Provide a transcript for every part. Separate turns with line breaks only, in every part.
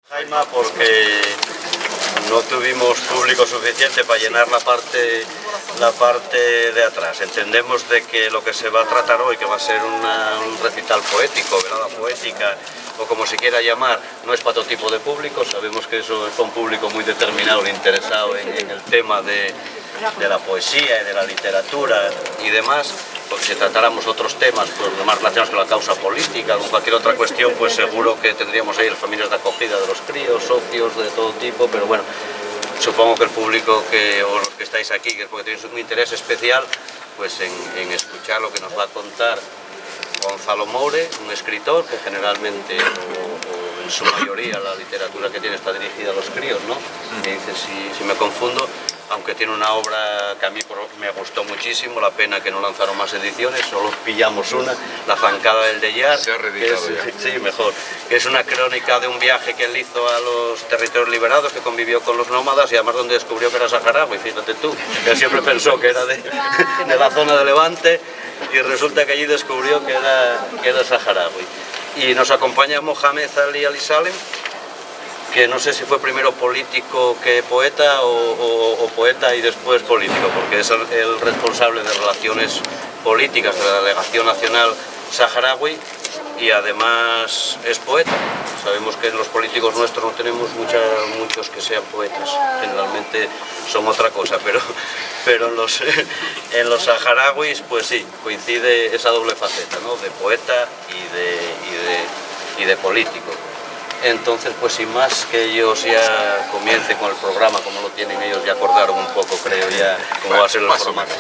Jaima, porque no tuvimos público suficiente para llenar la parte de atrás. Entendemos de que lo que se va a tratar hoy, que va a ser un recital poético, velada poética, o como se quiera llamar, no es para todo tipo de público. Sabemos que eso es para un público muy determinado, interesado en el tema de la poesía y de la literatura y demás. Porque si tratáramos otros temas, pues más relacionados con la causa política, con cualquier otra cuestión, pues seguro que tendríamos ahí las familias de acogida de los críos, socios de todo tipo, pero bueno, supongo que el público o los que estáis aquí, que es porque tenéis un interés especial, pues en escuchar lo que nos va a contar Gonzalo Moure, un escritor que generalmente, o en su mayoría, la literatura que tiene está dirigida a los críos, ¿no? Me dice si me confundo, aunque tiene una obra que a mí me gustó muchísimo, la pena que no lanzaron más ediciones, solo pillamos una, La Zancada del Dellar.
Se ha reeditado ya.
Sí, mejor. Que es una crónica de un viaje que él hizo a los territorios liberados, que convivió con los nómadas y además donde descubrió que era saharaui, fíjate tú, que él siempre pensó que era de la zona de Levante y resulta que allí descubrió que era saharaui. Y nos acompaña Mohamed Ali Salem, que no sé si fue primero político que poeta o poeta y después político, porque es el responsable de relaciones políticas de la Delegación Nacional Saharaui y además es poeta. Sabemos que los políticos nuestros no tenemos muchos que sean poetas, generalmente son otra cosa, pero en los saharauis pues sí, coincide esa doble faceta, ¿no? De poeta y de político. Entonces, pues sin más, que ellos ya comiencen con el programa, como lo tienen ellos, ya acordaron un poco, creo, ya cómo va a ser el formato.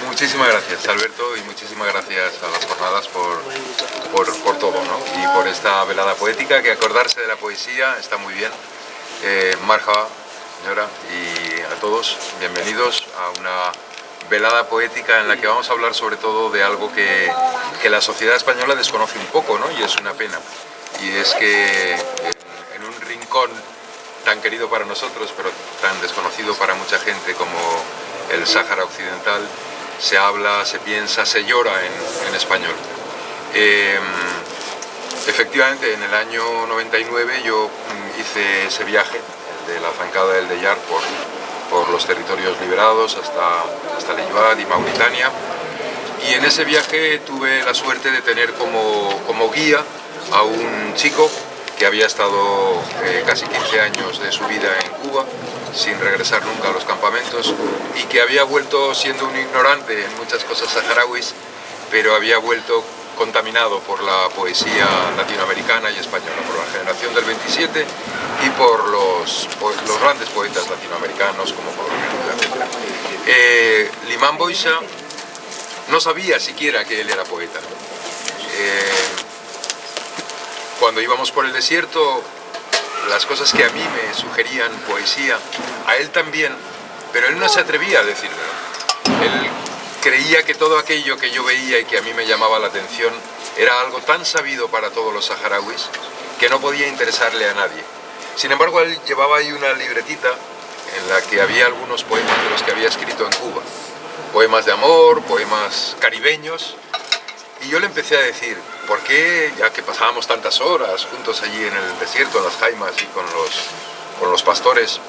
Muchísimas gracias, Alberto, y muchísimas gracias a las jornadas por todo, ¿no? Y por esta velada poética, que acordarse de la poesía está muy bien. Marhaba, señora, y a todos, bienvenidos a una velada poética en la que vamos a hablar sobre todo de algo que la sociedad española desconoce un poco, ¿no? Y es una pena. Y es que en un rincón tan querido para nosotros, pero tan desconocido para mucha gente como el Sáhara Occidental, se habla, se piensa, se llora en español. Efectivamente, en el año 99 yo hice ese viaje, el de la Zancada del Dellar, por los territorios liberados hasta Leyvad y Mauritania. Y en ese viaje tuve la suerte de tener como guía a un chico que había estado casi 15 años de su vida en Cuba, sin regresar nunca a los campamentos, y que había vuelto siendo un ignorante en muchas cosas saharauis, pero había vuelto contaminado por la poesía latinoamericana y española, por la generación del 27 y por los grandes poetas latinoamericanos como Pablo Neruda, etc. Limán Boixá no sabía siquiera que él era poeta. Cuando íbamos por el desierto, las cosas que a mí me sugerían poesía, a él también, pero él no se atrevía a decírmelo. Él creía que todo aquello que yo veía y que a mí me llamaba la atención era algo tan sabido para todos los saharauis que no podía interesarle a nadie. Sin embargo, él llevaba ahí una libretita en la que había algunos poemas de los que había escrito en Cuba. Poemas de amor, poemas caribeños. Y yo le empecé a decir, ¿por qué, ya que pasábamos tantas horas juntos allí en el desierto, en las jaimas y con los pastores,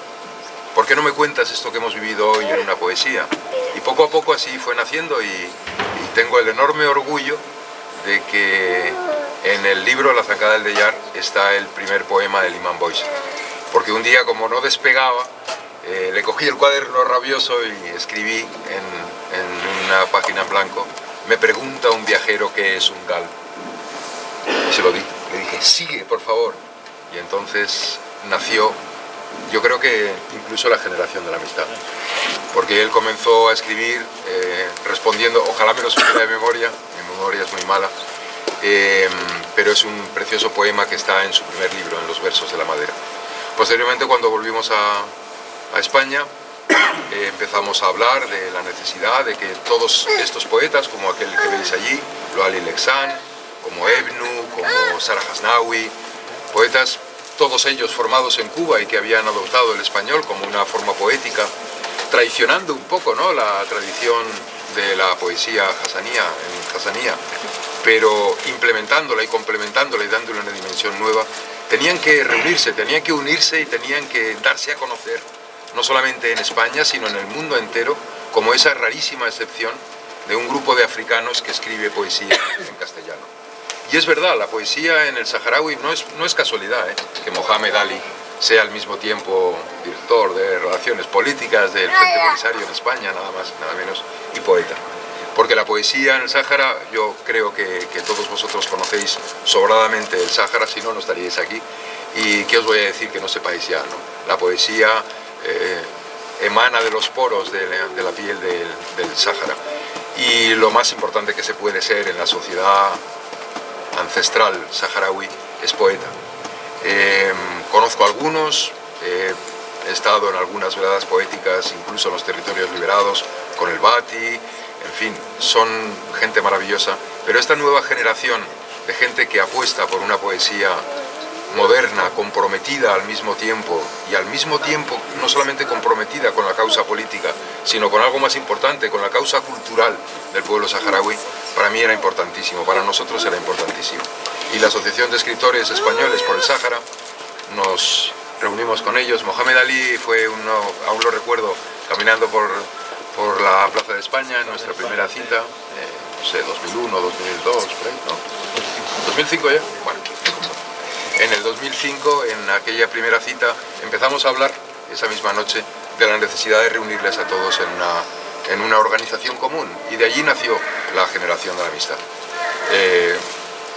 ¿por qué no me cuentas esto que hemos vivido hoy en una poesía? Y poco a poco así fue naciendo y tengo el enorme orgullo de que en el libro La Zancada del Dellar está el primer poema de Limán Boixá. Porque un día, como no despegaba, le cogí el cuaderno rabioso y escribí en una página en blanco: me pregunta un viajero qué es un gal. Y se lo di. Le dije, sigue, por favor. Y entonces nació, yo creo que incluso la generación de la amistad. Porque él comenzó a escribir respondiendo, ojalá me lo supiera de memoria, mi memoria es muy mala, pero es un precioso poema que está en su primer libro, en Los versos de la madera. Posteriormente, cuando volvimos a España, empezamos a hablar de la necesidad de que todos estos poetas, como aquel que veis allí, Louali Lexan, como Ebnu, como Sarah Hasnaoui, poetas, todos ellos formados en Cuba y que habían adoptado el español como una forma poética, traicionando un poco, ¿no?, la tradición de la poesía hasanía, pero implementándola y complementándola y dándole una dimensión nueva, tenían que reunirse, tenían que unirse y tenían que darse a conocer, no solamente en España, sino en el mundo entero, como esa rarísima excepción de un grupo de africanos que escribe poesía en castellano. Y es verdad, la poesía en el saharaui no es casualidad, que Mohamed Ali sea al mismo tiempo director de Relaciones Políticas del Frente Polisario en España, nada más, nada menos, y poeta. Porque la poesía en el Sáhara, yo creo que todos vosotros conocéis sobradamente el Sáhara, si no, no estaríais aquí. Y ¿qué os voy a decir que no sepáis ya, no? La poesía emana de los poros de la piel del Sáhara. Y lo más importante que se puede ser en la sociedad ancestral saharaui es poeta. Conozco algunos, he estado en algunas veladas poéticas, incluso en los territorios liberados, con el Bati, en fin, son gente maravillosa, pero esta nueva generación de gente que apuesta por una poesía moderna, comprometida al mismo tiempo, y al mismo tiempo no solamente comprometida con la causa política, sino con algo más importante, con la causa cultural del pueblo saharaui, para mí era importantísimo, para nosotros era importantísimo. Y la Asociación de Escritores Españoles por el Sáhara, nos reunimos con ellos. Mohamed Ali fue uno, aún lo recuerdo, caminando por la Plaza de España en nuestra primera cita, no sé, 2001, 2002, por ahí, ¿no? 2005 ya, bueno. En el 2005, en aquella primera cita, empezamos a hablar esa misma noche de la necesidad de reunirles a todos en una organización común, y de allí nació la Generación de la Amistad.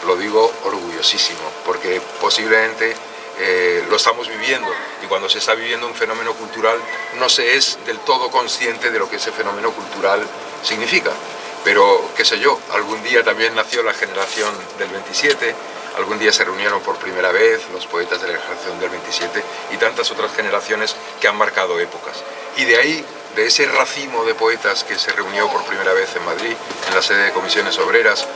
Lo digo orgullosísimo, porque posiblemente lo estamos viviendo, y cuando se está viviendo un fenómeno cultural no se es del todo consciente de lo que ese fenómeno cultural significa. Pero, qué sé yo, algún día también nació la generación del 27, algún día se reunieron por primera vez los poetas de la generación del 27 y tantas otras generaciones que han marcado épocas. Y de ahí, de ese racimo de poetas que se reunió por primera vez en Madrid, en la sede de Comisiones Obreras,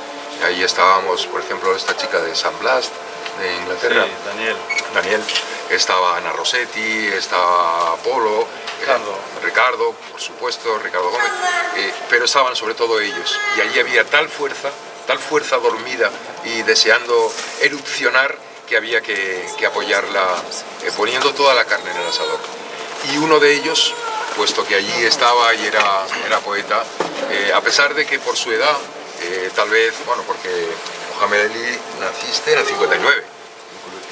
ahí estábamos, por ejemplo, esta chica de San Blas, de Inglaterra,
sí,
Daniel, estaba Ana Rossetti, estaba Polo, Ricardo, por supuesto, Ricardo Gómez, pero estaban sobre todo ellos, y allí había tal fuerza dormida y deseando erupcionar, que había que apoyarla, poniendo toda la carne en el asador. Y uno de ellos, puesto que allí estaba y era poeta, a pesar de que por su edad, tal vez, bueno, porque Mohamed Ali naciste en el 59,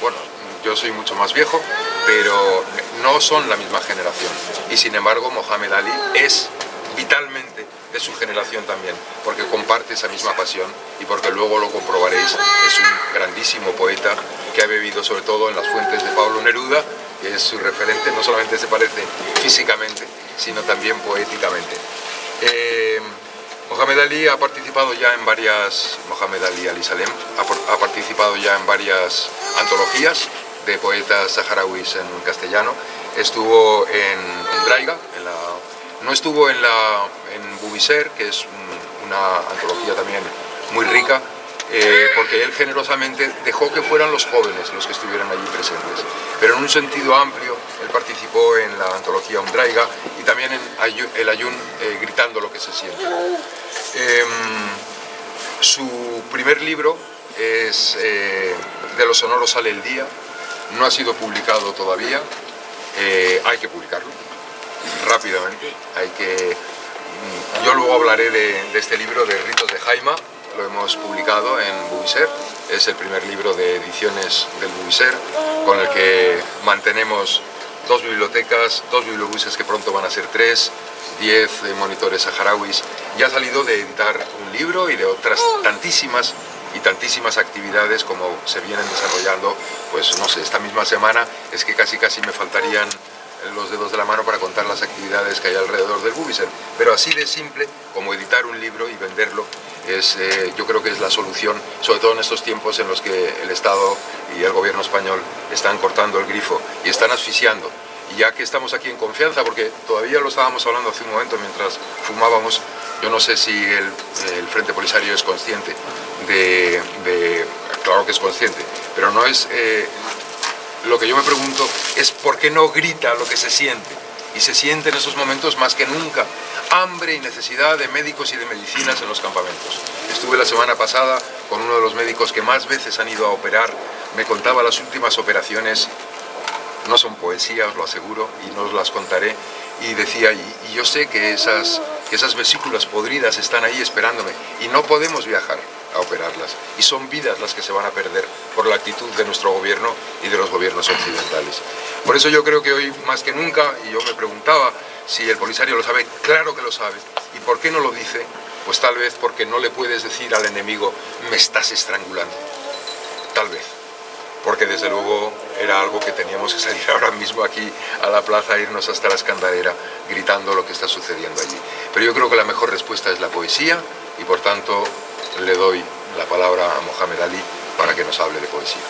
bueno, yo soy mucho más viejo, pero no son la misma generación, y sin embargo Mohamed Ali es vitalmente de su generación también, porque comparte esa misma pasión, y porque luego lo comprobaréis, es un grandísimo poeta que ha bebido sobre todo en las fuentes de Pablo Neruda, que es su referente. No solamente se parece físicamente, sino también poéticamente. Mohamed Ali ha participado ya en varias, Ali Salem, ha participado ya en varias antologías de poetas saharauis en castellano. Estuvo en Umdraiga, no estuvo en Bubiser, que es una antología también muy rica, porque él generosamente dejó que fueran los jóvenes los que estuvieran allí presentes. Pero en un sentido amplio, él participó en la antología Umdraiga y también en el Ayun, gritando lo que se siente. Su primer libro es De lo sonoro sale el día, no ha sido publicado todavía, hay que publicarlo rápidamente, yo luego hablaré de este libro de Ritos de Jaima, lo hemos publicado en Bubiser, es el primer libro de ediciones del Bubiser, con el que mantenemos 2 bibliotecas, 2 bibliobuses que pronto van a ser 3, 10 monitores saharauis, y ha salido de editar un libro y de otras tantísimas actividades como se vienen desarrollando. Pues no sé, esta misma semana es que casi me faltarían los dedos de la mano para contar las actividades que hay alrededor del Bubiser, pero así de simple como editar un libro y venderlo yo creo que es la solución, sobre todo en estos tiempos en los que el Estado y el gobierno español están cortando el grifo y están asfixiando. Y ya que estamos aquí en confianza, porque todavía lo estábamos hablando hace un momento mientras fumábamos, yo no sé si el Frente Polisario es consciente claro que es consciente, pero no es... Lo que yo me pregunto es por qué no grita lo que se siente, y se siente en esos momentos más que nunca hambre y necesidad de médicos y de medicinas en los campamentos. Estuve la semana pasada con uno de los médicos que más veces han ido a operar me contaba las últimas operaciones. No son poesía, os lo aseguro, y no os las contaré. Y decía, y yo sé que esas vesículas podridas están ahí esperándome y no podemos viajar a operarlas. Y son vidas las que se van a perder por la actitud de nuestro gobierno y de los gobiernos occidentales. Por eso yo creo que hoy más que nunca, y yo me preguntaba si el Polisario lo sabe, claro que lo sabe. ¿Y por qué no lo dice? Pues tal vez porque no le puedes decir al enemigo, me estás estrangulando. Tal vez. Porque desde luego era algo que teníamos que salir ahora mismo aquí a la plaza, irnos hasta la Escandalera gritando lo que está sucediendo allí. Pero yo creo que la mejor respuesta es la poesía y por tanto le doy la palabra a Mohamed Ali para que nos hable de poesía.